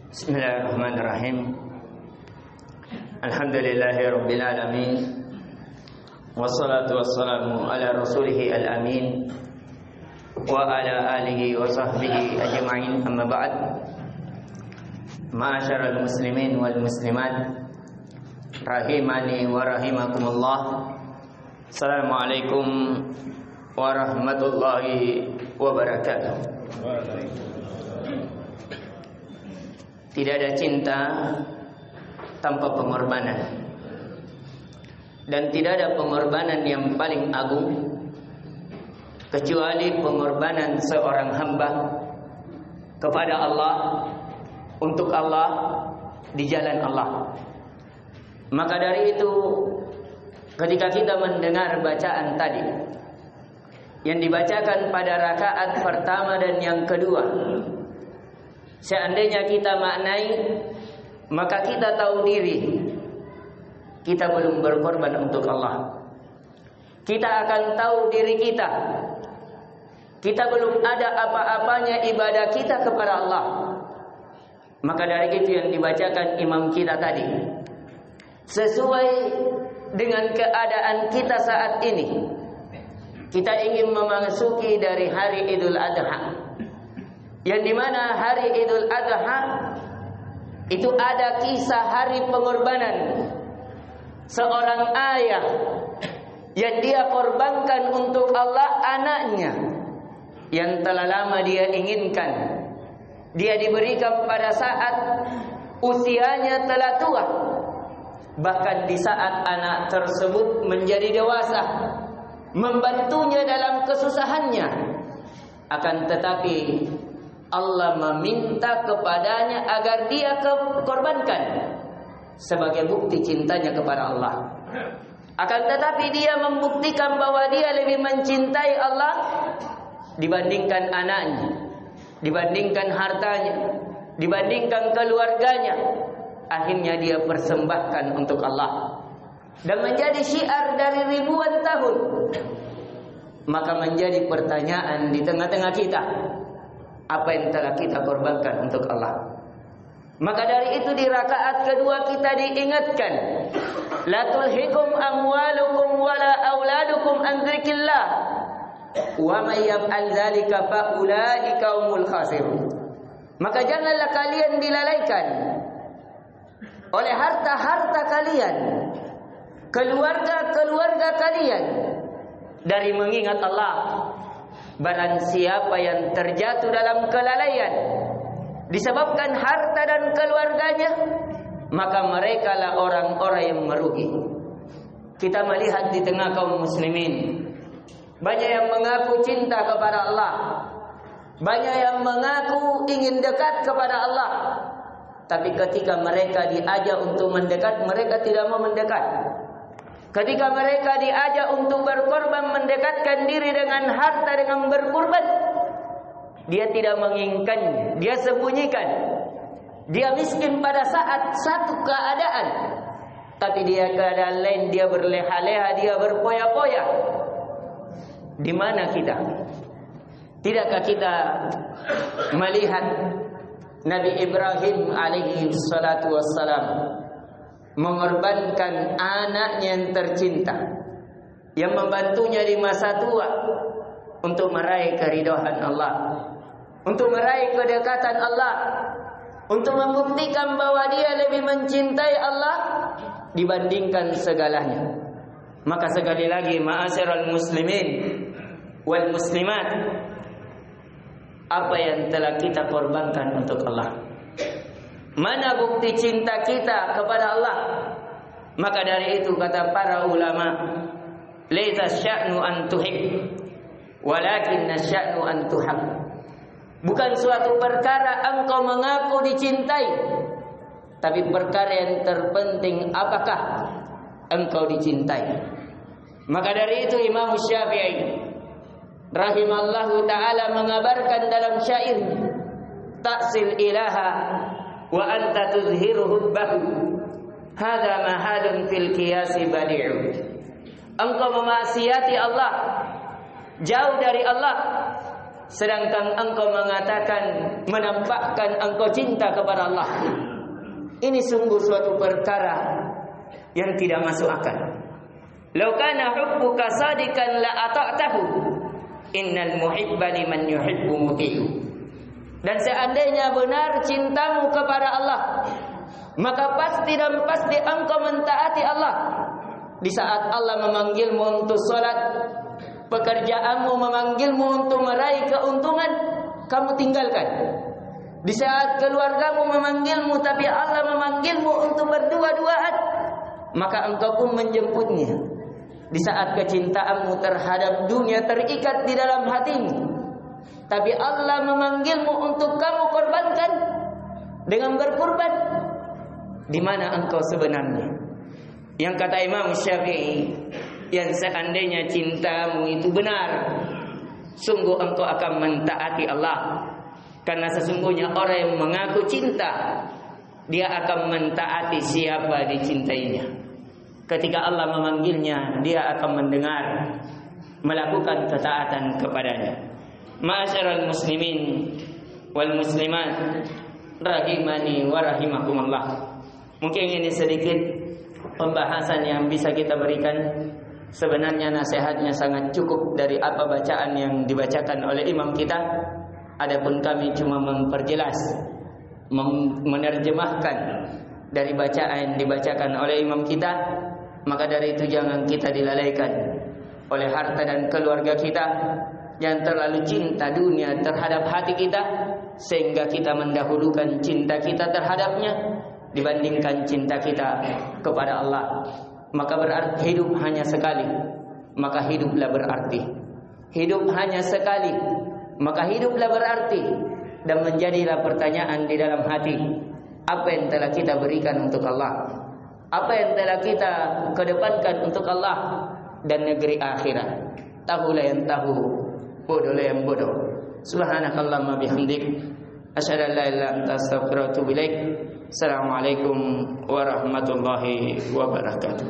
Bismillahirrahmanirrahim. Alhamdulillahirabbil alamin. Wassalatu wassalamu ala rasulih al-amin wa ala alihi wa sahbihi ajma'in. Amma ba'd. Ma'asyiral muslimin wal muslimat rahimani wa rahimakumullah. Assalamualaikum warahmatullahi wabarakatuh. Tidak ada cinta tanpa pengorbanan, dan tidak ada pengorbanan yang paling agung kecuali pengorbanan seorang hamba kepada Allah, untuk Allah, di jalan Allah. Maka dari itu, ketika kita mendengar bacaan tadi yang dibacakan pada rakaat pertama dan yang kedua, seandainya kita maknai, maka kita tahu diri kita belum berkorban untuk Allah. Kita akan tahu diri kita belum ada apa-apanya ibadah kita kepada Allah. Maka dari itu yang dibacakan imam kita tadi sesuai dengan keadaan kita saat ini. Kita ingin memasuki dari hari Idul Adha, yang dimana hari Idul Adha itu ada kisah hari pengorbanan seorang ayah yang dia korbankan untuk Allah anaknya yang telah lama dia inginkan. Dia diberikan pada saat usianya telah tua, bahkan di saat anak tersebut menjadi dewasa, membantunya dalam kesusahannya. Akan tetapi Allah meminta kepadanya agar dia korbankan sebagai bukti cintanya kepada Allah. Akan tetapi dia membuktikan bahwa dia lebih mencintai Allah dibandingkan anaknya, dibandingkan hartanya, dibandingkan keluarganya. Akhirnya dia persembahkan untuk Allah, dan menjadi syiar dari ribuan tahun. Maka menjadi pertanyaan di tengah-tengah kita, apa yang telah kita korbankan untuk Allah? Maka dari itu di rakaat kedua kita diingatkan, la tulhikum amwalukum wala auladukum an dzikrillah wa may yaf'al dzalika fa ulaika humul khasirun. Maka janganlah kalian dilalaikan oleh harta-harta kalian, keluarga-keluarga kalian dari mengingat Allah. Barang siapa yang terjatuh dalam kelalaian disebabkan harta dan keluarganya, maka merekalah orang-orang yang merugi. Kita melihat di tengah kaum muslimin, banyak yang mengaku cinta kepada Allah, banyak yang mengaku ingin dekat kepada Allah, tapi ketika mereka diajak untuk mendekat, mereka tidak mau mendekat. Ketika mereka diajak untuk berkorban, mendekatkan diri dengan harta, dengan berkorban, dia tidak menginginkannya, dia sembunyikan. Dia miskin pada saat satu keadaan, tapi dia keadaan lain dia berleha-leha, dia berpoya-poya. Di mana kita? Tidakkah kita melihat Nabi Ibrahim alaihi salatu wassalam mengorbankan anaknya yang tercinta, yang membantunya di masa tua untuk meraih keridhaan Allah, untuk meraih kedekatan Allah, untuk membuktikan bahwa dia lebih mencintai Allah dibandingkan segalanya. Maka sekali lagi, ma'asyiral muslimin wal muslimat, apa yang telah kita korbankan untuk Allah? Mana bukti cinta kita kepada Allah? Maka dari itu kata para ulama, laisa sya'nu an tuhib, walakin sya'nu an tuhab. Bukan suatu perkara engkau mengaku dicintai, tapi perkara yang terpenting apakah engkau dicintai. Maka dari itu Imam Syafi'i rahimallahu ta'ala mengabarkan dalam syair, ta'sil ilaha wa anta tuzhiru hubbahu, hadha mahadun fil qiyasi badi'u. Engkau memaksiati Allah, jauh dari Allah, sedangkan engkau mengatakan, menampakkan engkau cinta kepada Allah. Ini sungguh suatu perkara yang tidak masuk akal. Law kana hubbuka sadikan la ata'tahu. Innal muhibba liman yuhibbu muti'u. Dan seandainya benar cintamu kepada Allah, maka pasti dan pasti engkau mentaati Allah. Di saat Allah memanggilmu untuk salat, pekerjaanmu memanggilmu untuk meraih keuntungan, kamu tinggalkan. Di saat keluargamu memanggilmu, tapi Allah memanggilmu untuk berdua-duaan, maka engkau pun menjemputnya. Di saat kecintaanmu terhadap dunia terikat di dalam hatimu, tapi Allah memanggilmu untuk kamu korbankan dengan berkurban, di mana engkau sebenarnya? Yang kata Imam Syafi'i, yang seandainya cintamu itu benar, sungguh engkau akan mentaati Allah. Karena sesungguhnya orang yang mengaku cinta, dia akan mentaati siapa dicintainya. Ketika Allah memanggilnya, dia akan mendengar, melakukan ketaatan kepadanya. Ma'asyiral muslimin wal muslimat rahimani wa rahimakumullah. Mungkin ini sedikit pembahasan yang bisa kita berikan. Sebenarnya nasihatnya sangat cukup dari apa bacaan yang dibacakan oleh imam kita. Adapun kami cuma memperjelas, menerjemahkan dari bacaan yang dibacakan oleh imam kita. Maka dari itu jangan kita dilalaikan oleh harta dan keluarga kita yang terlalu cinta dunia terhadap hati kita, sehingga kita mendahulukan cinta kita terhadapnya dibandingkan cinta kita kepada Allah. Maka berarti hidup hanya sekali, maka hiduplah berarti. Hidup hanya sekali, maka hiduplah berarti. Dan menjadilah pertanyaan di dalam hati, apa yang telah kita berikan untuk Allah, apa yang telah kita kedepankan untuk Allah dan negeri akhirat. Tahulah yang tahu, bodohlah yang bodoh. Subhanakallahumma bihamdik, asyhadu an la ilaha illa anta astaghfiruka wa atubu ilaik. Assalamualaikum warahmatullahi wabarakatuh.